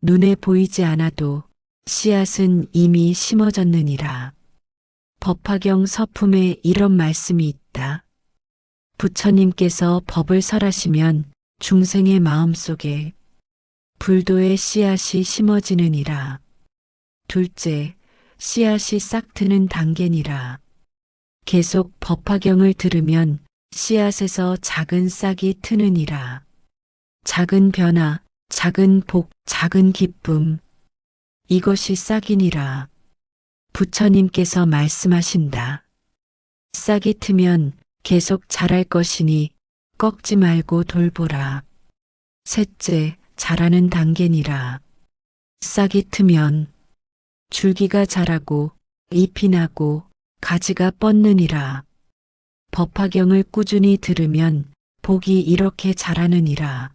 눈에 보이지 않아도 씨앗은 이미 심어졌느니라. 법화경 서품에 이런 말씀이 있다. 부처님께서 법을 설하시면 중생의 마음속에 불도의 씨앗이 심어지느니라. 둘째, 씨앗이 싹 트는 단계니라. 계속 법화경을 들으면 씨앗에서 작은 싹이 트느니라. 작은 변화, 작은 복, 작은 기쁨. 이것이 싹이니라. 부처님께서 말씀하신다. 싹이 트면 계속 자랄 것이니 꺾지 말고 돌보라. 셋째, 자라는 단계니라. 싹이 트면 줄기가 자라고 잎이 나고 가지가 뻗느니라. 법화경을 꾸준히 들으면 복이 이렇게 자라느니라.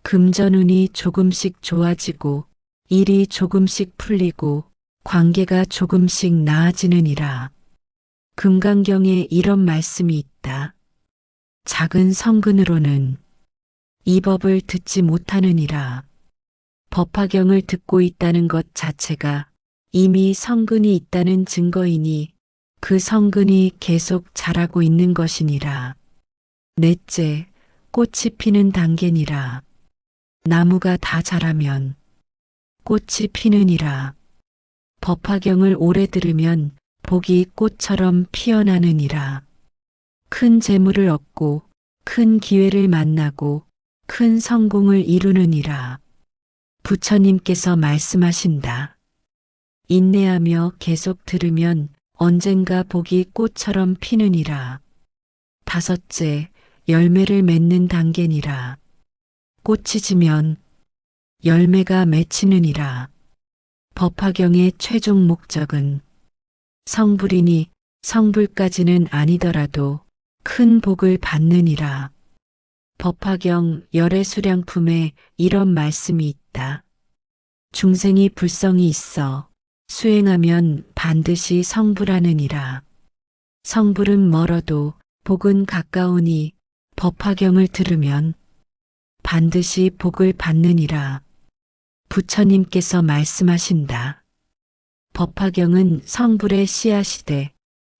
금전운이 조금씩 좋아지고 일이 조금씩 풀리고 관계가 조금씩 나아지느니라. 금강경에 이런 말씀이 있다. 작은 성근으로는 이 법을 듣지 못하느니라. 법화경을 듣고 있다는 것 자체가 이미 성근이 있다는 증거이니 그 성근이 계속 자라고 있는 것이니라. 넷째, 꽃이 피는 단계니라. 나무가 다 자라면 꽃이 피느니라. 법화경을 오래 들으면 복이 꽃처럼 피어나느니라. 큰 재물을 얻고 큰 기회를 만나고 큰 성공을 이루느니라. 부처님께서 말씀하신다. 인내하며 계속 들으면 언젠가 복이 꽃처럼 피느니라. 다섯째, 열매를 맺는 단계니라. 꽃이 지면 열매가 맺히느니라. 법화경의 최종 목적은 성불이니 성불까지는 아니더라도 큰 복을 받느니라. 법화경 열애수량품에 이런 말씀이 있다. 중생이 불성이 있어 수행하면 반드시 성불하느니라. 성불은 멀어도 복은 가까우니 법화경을 들으면 반드시 복을 받느니라. 부처님께서 말씀하신다. 법화경은 성불의 씨앗이되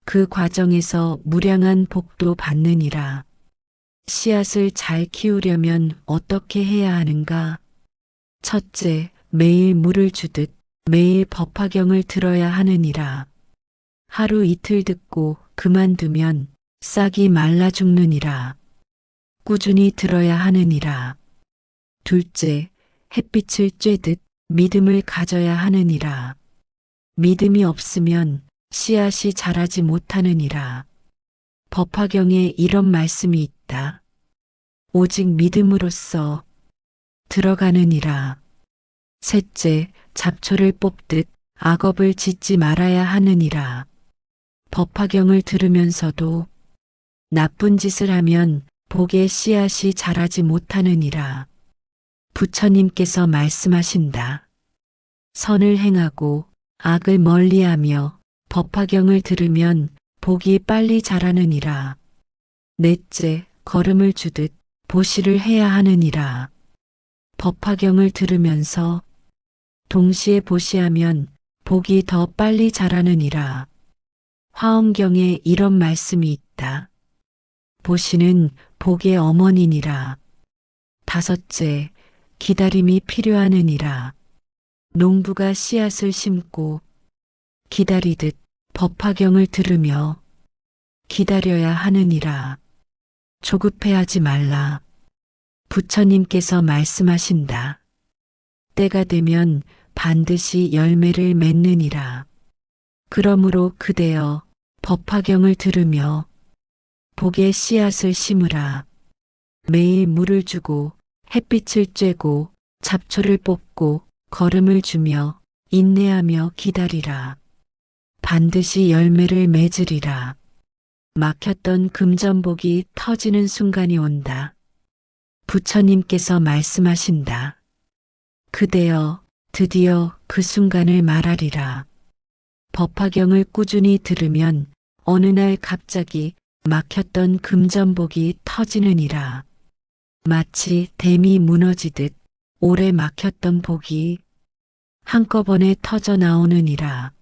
그 과정에서 무량한 복도 받느니라. 씨앗을 잘 키우려면 어떻게 해야 하는가? 첫째, 매일 물을 주듯 매일 법화경을 들어야 하느니라. 하루 이틀 듣고 그만두면 싹이 말라 죽느니라. 꾸준히 들어야 하느니라. 둘째, 햇빛을 쬐듯 믿음을 가져야 하느니라. 믿음이 없으면 씨앗이 자라지 못하느니라. 법화경에 이런 말씀이 있다. 오직 믿음으로써 들어가느니라. 셋째, 잡초를 뽑듯 악업을 짓지 말아야 하느니라. 법화경을 들으면서도 나쁜 짓을 하면 복의 씨앗이 자라지 못하느니라. 부처님께서 말씀하신다. 선을 행하고 악을 멀리하며 법화경을 들으면 복이 빨리 자라느니라. 넷째, 걸음을 주듯 보시를 해야 하느니라. 법화경을 들으면서 동시에 보시하면 복이 더 빨리 자라느니라. 화엄경에 이런 말씀이 있다. 보시는 복의 어머니니라. 다섯째, 기다림이 필요하느니라. 농부가 씨앗을 심고 기다리듯 법화경을 들으며 기다려야 하느니라. 조급해하지 말라. 부처님께서 말씀하신다. 때가 되면 반드시 열매를 맺느니라. 그러므로 그대여 법화경을 들으며 복의 씨앗을 심으라. 매일 물을 주고 햇빛을 쬐고 잡초를 뽑고 걸음을 주며 인내하며 기다리라. 반드시 열매를 맺으리라. 막혔던 금전복이 터지는 순간이 온다. 부처님께서 말씀하신다. 그대여 드디어 그 순간을 말하리라. 법화경을 꾸준히 들으면 어느 날 갑자기 막혔던 금전복이 터지느니라. 마치 댐이 무너지듯 오래 막혔던 복이 한꺼번에 터져 나오느니라.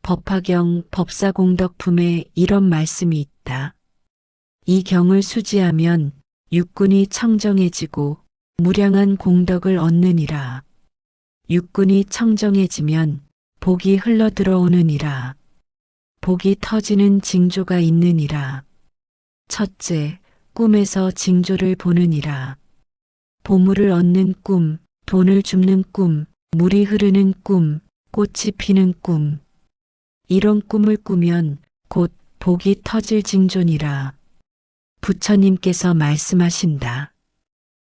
법화경 법사공덕품에 이런 말씀이 있다. 이 경을 수지하면 육군이 청정해지고 무량한 공덕을 얻느니라. 육군이 청정해지면 복이 흘러 들어오느니라. 복이 터지는 징조가 있느니라. 첫째, 꿈에서 징조를 보느니라. 보물을 얻는 꿈, 돈을 줍는 꿈, 물이 흐르는 꿈, 꽃이 피는 꿈. 이런 꿈을 꾸면 곧 복이 터질 징조니라. 부처님께서 말씀하신다.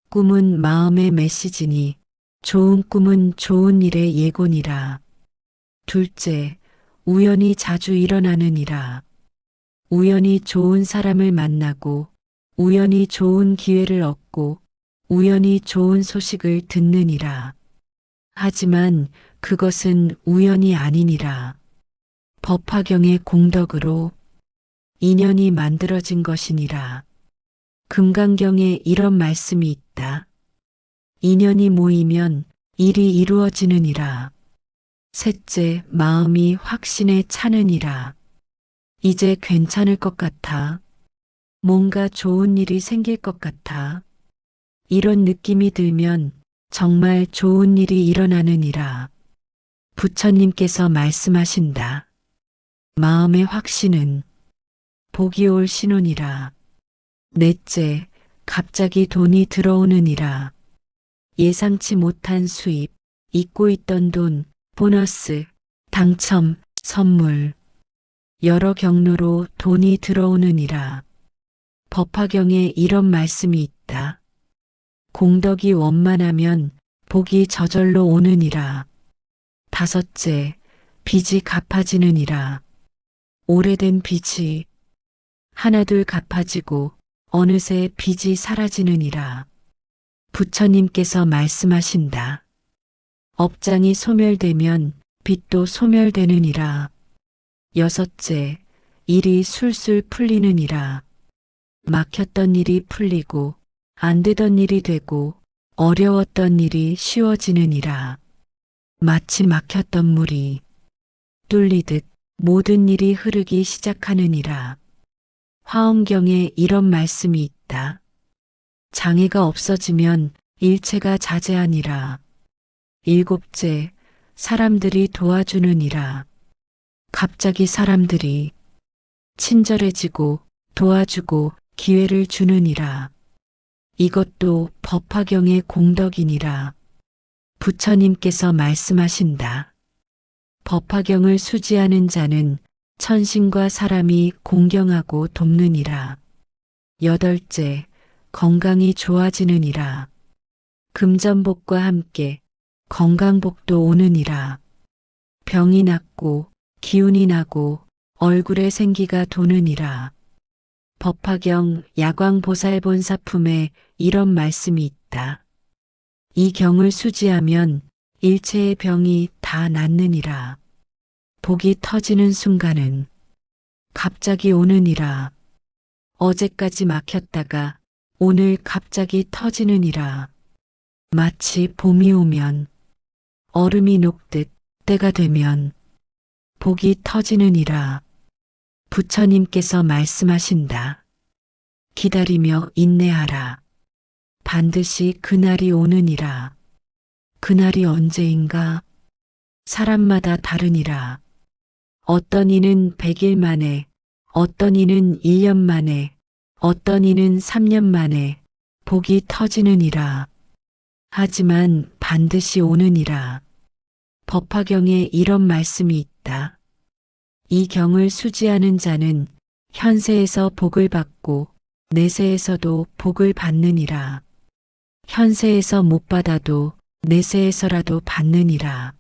꿈은 마음의 메시지니 좋은 꿈은 좋은 일의 예고니라. 둘째, 우연이 자주 일어나느니라. 우연히 좋은 사람을 만나고 우연히 좋은 기회를 얻고 우연히 좋은 소식을 듣느니라. 하지만 그것은 우연이 아니니라. 법화경의 공덕으로 인연이 만들어진 것이니라. 금강경에 이런 말씀이 있다. 인연이 모이면 일이 이루어지느니라. 셋째, 마음이 확신에 차느니라. 이제 괜찮을 것 같아. 뭔가 좋은 일이 생길 것 같아. 이런 느낌이 들면 정말 좋은 일이 일어나느니라. 부처님께서 말씀하신다. 마음의 확신은 복이 올 신호니라. 넷째, 갑자기 돈이 들어오느니라. 예상치 못한 수입, 잊고 있던 돈, 보너스, 당첨, 선물. 여러 경로로 돈이 들어오느니라. 법화경에 이런 말씀이 있다. 공덕이 원만하면 복이 저절로 오느니라. 다섯째, 빚이 갚아지느니라. 오래된 빚이 하나둘 갚아지고 어느새 빚이 사라지느니라. 부처님께서 말씀하신다. 업장이 소멸되면 빚도 소멸되느니라. 여섯째, 일이 술술 풀리느니라. 막혔던 일이 풀리고 안 되던 일이 되고 어려웠던 일이 쉬워지느니라. 마치 막혔던 물이 뚫리듯 모든 일이 흐르기 시작하느니라. 화엄경에 이런 말씀이 있다. 장애가 없어지면 일체가 자제하니라. 일곱째, 사람들이 도와주느니라. 갑자기 사람들이 친절해지고 도와주고 기회를 주느니라. 이것도 법화경의 공덕이니라. 부처님께서 말씀하신다. 법화경을 수지하는 자는 천신과 사람이 공경하고 돕느니라. 여덟째, 건강이 좋아지느니라. 금전복과 함께 건강복도 오느니라. 병이 낫고 기운이 나고 얼굴에 생기가 도느니라. 법화경 야광보살본사품에 이런 말씀이 있다. 이 경을 수지하면 일체의 병이 다 낫느니라. 복이 터지는 순간은 갑자기 오느니라. 어제까지 막혔다가 오늘 갑자기 터지느니라. 마치 봄이 오면 얼음이 녹듯 때가 되면 복이 터지느니라. 부처님께서 말씀하신다. 기다리며 인내하라. 반드시 그날이 오느니라. 그날이 언제인가? 사람마다 다르니라. 어떤 이는 100일 만에, 어떤 이는 1년 만에, 어떤 이는 3년 만에 복이 터지느니라. 하지만 반드시 오느니라. 법화경에 이런 말씀이 있다. 이 경을 수지하는 자는 현세에서 복을 받고 내세에서도 복을 받느니라. 현세에서 못 받아도 내세에서라도 받느니라.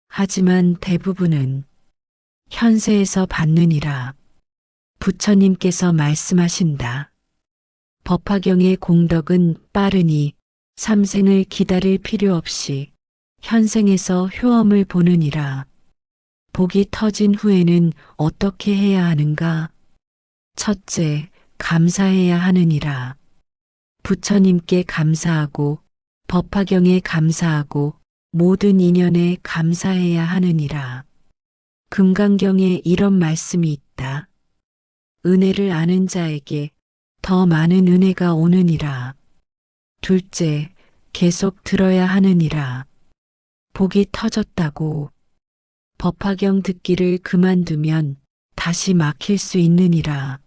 하지만 대부분은 현세에서 받느니라. 부처님께서 말씀하신다. 법화경의 공덕은 빠르니 삼생을 기다릴 필요 없이 현생에서 효험을 보느니라. 복이 터진 후에는 어떻게 해야 하는가? 첫째, 감사해야 하느니라. 부처님께 감사하고 법화경에 감사하고 모든 인연에 감사해야 하느니라. 금강경에 이런 말씀이 있다. 은혜를 아는 자에게 더 많은 은혜가 오느니라. 둘째, 계속 들어야 하느니라. 복이 터졌다고 법화경 듣기를 그만두면 다시 막힐 수 있느니라.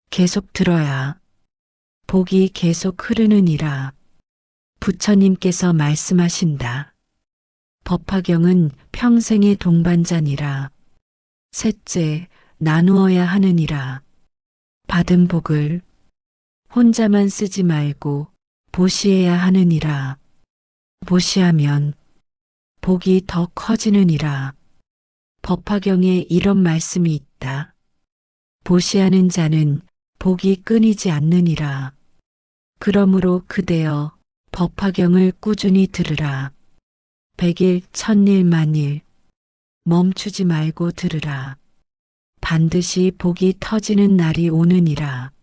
계속 들어야 복이 계속 흐르느니라. 부처님께서 말씀하신다. 법화경은 평생의 동반자니라. 셋째, 나누어야 하느니라. 받은 복을 혼자만 쓰지 말고 보시해야 하느니라. 보시하면 복이 더 커지느니라. 법화경에 이런 말씀이 있다. 보시하는 자는 복이 끊이지 않느니라. 그러므로 그대여 법화경을 꾸준히 들으라. 100일, 1000일, 만일 멈추지 말고 들으라. 반드시 복이 터지는 날이 오느니라.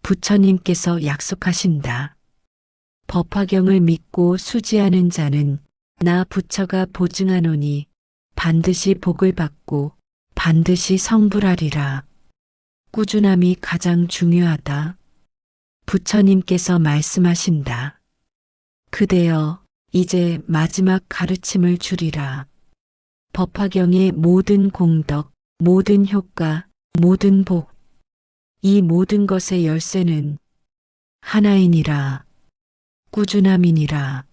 부처님께서 약속하신다. 법화경을 믿고 수지하는 자는 나 부처가 보증하노니 반드시 복을 받고 반드시 성불하리라. 꾸준함이 가장 중요하다. 부처님께서 말씀하신다. 그대여 이제 마지막 가르침을 주리라. 법화경의 모든 공덕, 모든 효과, 모든 복, 이 모든 것의 열쇠는 하나이니라. 꾸준함이니라.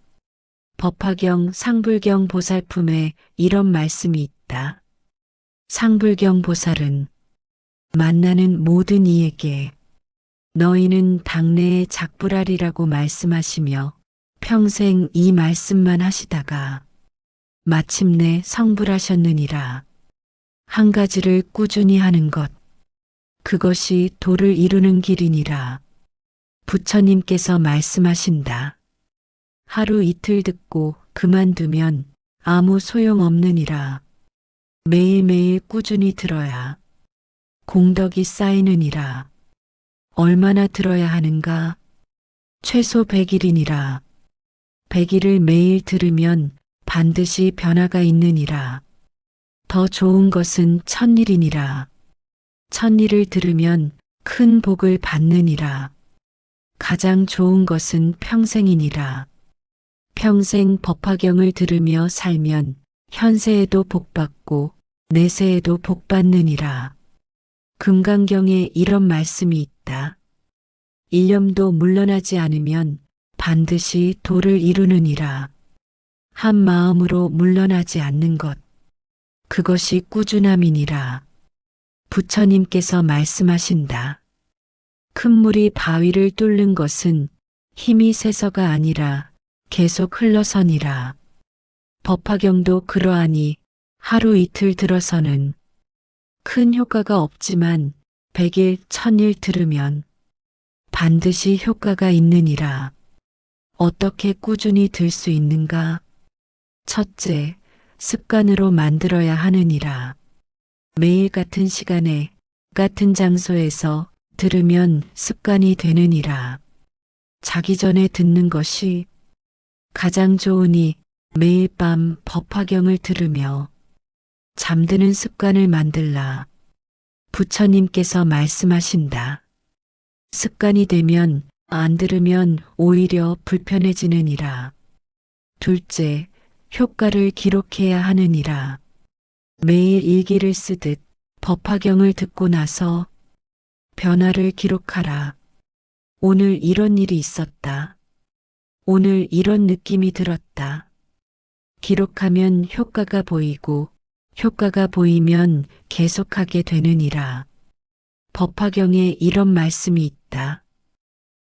법화경 상불경 보살품에 이런 말씀이 있다. 상불경 보살은 만나는 모든 이에게 너희는 당내에 작불하리라고 말씀하시며 평생 이 말씀만 하시다가 마침내 성불하셨느니라. 한 가지를 꾸준히 하는 것, 그것이 도를 이루는 길이니라. 부처님께서 말씀하신다. 하루 이틀 듣고 그만두면 아무 소용없느니라. 매일매일 꾸준히 들어야 공덕이 쌓이느니라. 얼마나 들어야 하는가? 최소 100일이니라. 100일을 매일 들으면 반드시 변화가 있느니라. 더 좋은 것은 1000일이니라. 1000일을 들으면 큰 복을 받느니라. 가장 좋은 것은 평생이니라. 평생 법화경을 들으며 살면 현세에도 복받고 내세에도 복받느니라. 금강경에 이런 말씀이 있다. 일념도 물러나지 않으면 반드시 도를 이루느니라. 한 마음으로 물러나지 않는 것, 그것이 꾸준함이니라. 부처님께서 말씀하신다. 큰 물이 바위를 뚫는 것은 힘이 세서가 아니라 계속 흘러서니라. 법화경도 그러하니 하루 이틀 들어서는 큰 효과가 없지만 100일, 1000일 들으면 반드시 효과가 있느니라. 어떻게 꾸준히 들 수 있는가? 첫째, 습관으로 만들어야 하느니라. 매일 같은 시간에 같은 장소에서 들으면 습관이 되느니라. 자기 전에 듣는 것이 가장 좋으니 매일 밤 법화경을 들으며 잠드는 습관을 만들라. 부처님께서 말씀하신다. 습관이 되면 안 들으면 오히려 불편해지느니라. 둘째, 효과를 기록해야 하느니라. 매일 일기를 쓰듯 법화경을 듣고 나서 변화를 기록하라. 오늘 이런 일이 있었다. 오늘 이런 느낌이 들었다. 기록하면 효과가 보이고 효과가 보이면 계속하게 되느니라. 법화경에 이런 말씀이 있다.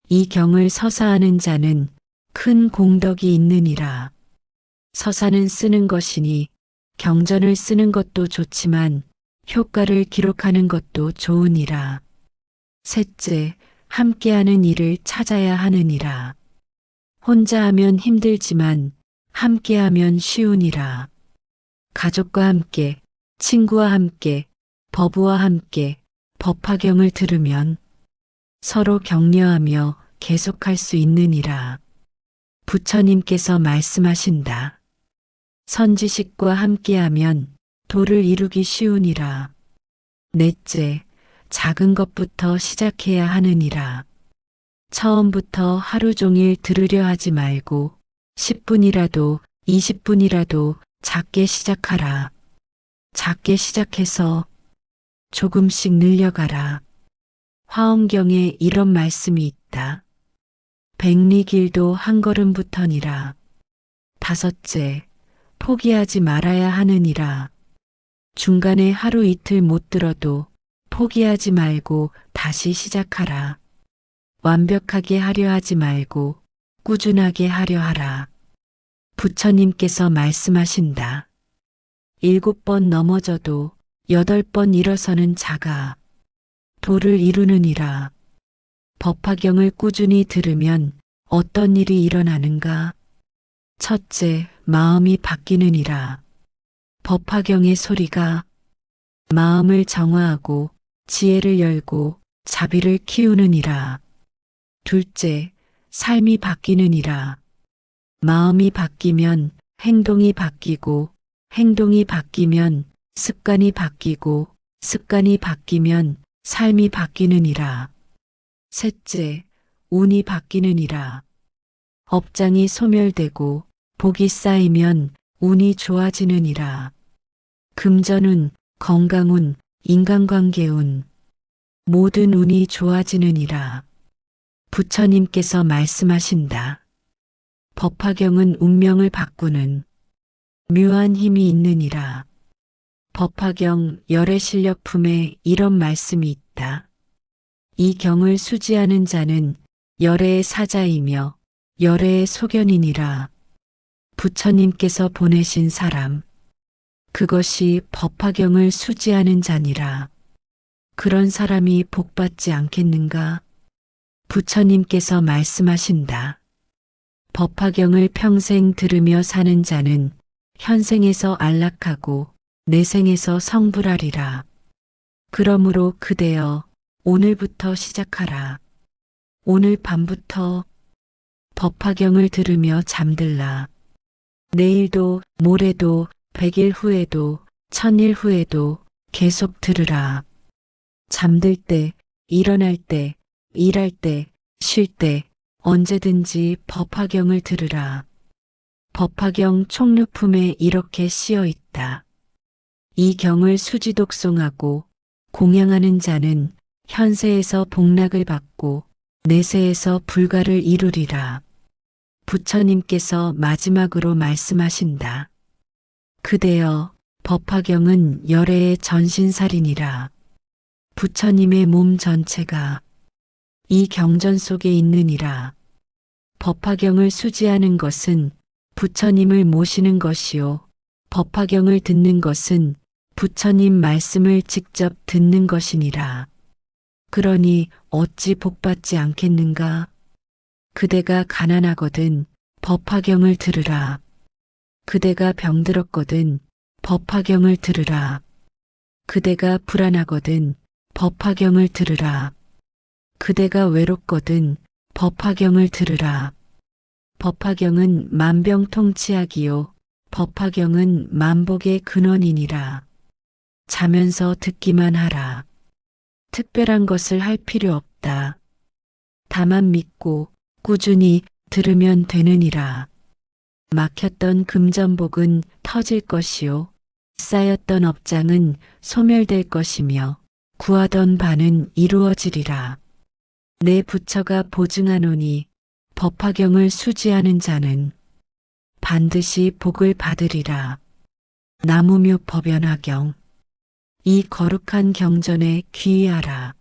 이 경을 서사하는 자는 큰 공덕이 있느니라. 서사는 쓰는 것이니 경전을 쓰는 것도 좋지만 효과를 기록하는 것도 좋으니라. 셋째, 함께하는 일을 찾아야 하느니라. 혼자 하면 힘들지만 함께하면 쉬우니라. 가족과 함께, 친구와 함께, 법우와 함께 법화경을 들으면 서로 격려하며 계속할 수 있느니라. 부처님께서 말씀하신다. 선지식과 함께하면 도를 이루기 쉬우니라. 넷째, 작은 것부터 시작해야 하느니라. 처음부터 하루 종일 들으려 하지 말고 10분이라도 20분이라도 작게 시작하라. 작게 시작해서 조금씩 늘려가라. 화엄경에 이런 말씀이 있다. 백리길도 한 걸음부터니라. 다섯째, 포기하지 말아야 하느니라. 중간에 하루 이틀 못 들어도 포기하지 말고 다시 시작하라. 완벽하게 하려 하지 말고 꾸준하게 하려 하라. 부처님께서 말씀하신다. 7번 넘어져도 8번 일어서는 자가 도를 이루느니라. 법화경을 꾸준히 들으면 어떤 일이 일어나는가? 첫째, 마음이 바뀌느니라. 법화경의 소리가 마음을 정화하고 지혜를 열고 자비를 키우느니라. 둘째, 삶이 바뀌느니라. 마음이 바뀌면 행동이 바뀌고, 행동이 바뀌면 습관이 바뀌고, 습관이 바뀌면 삶이 바뀌느니라. 셋째, 운이 바뀌느니라. 업장이 소멸되고 복이 쌓이면 운이 좋아지느니라. 금전운, 건강운, 인간관계운, 모든 운이 좋아지느니라. 부처님께서 말씀하신다. 법화경은 운명을 바꾸는 묘한 힘이 있느니라. 법화경 열애실력품에 이런 말씀이 있다. 이 경을 수지하는 자는 열애의 사자이며 열애의 소견이니라. 부처님께서 보내신 사람, 그것이 법화경을 수지하는 자니라. 그런 사람이 복받지 않겠는가? 부처님께서 말씀하신다. 법화경을 평생 들으며 사는 자는 현생에서 안락하고 내생에서 성불하리라. 그러므로 그대여 오늘부터 시작하라. 오늘 밤부터 법화경을 들으며 잠들라. 내일도 모레도 100일 후에도 1000일 후에도 계속 들으라. 잠들 때, 일어날 때, 일할 때, 쉴 때 언제든지 법화경을 들으라. 법화경 총류품에 이렇게 씌어 있다. 이 경을 수지독송하고 공양하는 자는 현세에서 복락을 받고 내세에서 불가를 이루리라. 부처님께서 마지막으로 말씀하신다. 그대여 법화경은 열애의 전신살이니라. 부처님의 몸 전체가 이 경전 속에 있느니라. 법화경을 수지하는 것은 부처님을 모시는 것이요. 법화경을 듣는 것은 부처님 말씀을 직접 듣는 것이니라. 그러니 어찌 복받지 않겠는가? 그대가 가난하거든 법화경을 들으라. 그대가 병들었거든 법화경을 들으라. 그대가 불안하거든 법화경을 들으라. 그대가 외롭거든 법화경을 들으라. 법화경은 만병통치약이요. 법화경은 만복의 근원이니라. 자면서 듣기만 하라. 특별한 것을 할 필요 없다. 다만 믿고 꾸준히 들으면 되느니라. 막혔던 금전복은 터질 것이요. 쌓였던 업장은 소멸될 것이며 구하던 바는 이루어지리라. 내 부처가 보증하노니 법화경을 수지하는 자는 반드시 복을 받으리라. 나무묘 법연화경. 이 거룩한 경전에 귀의하라.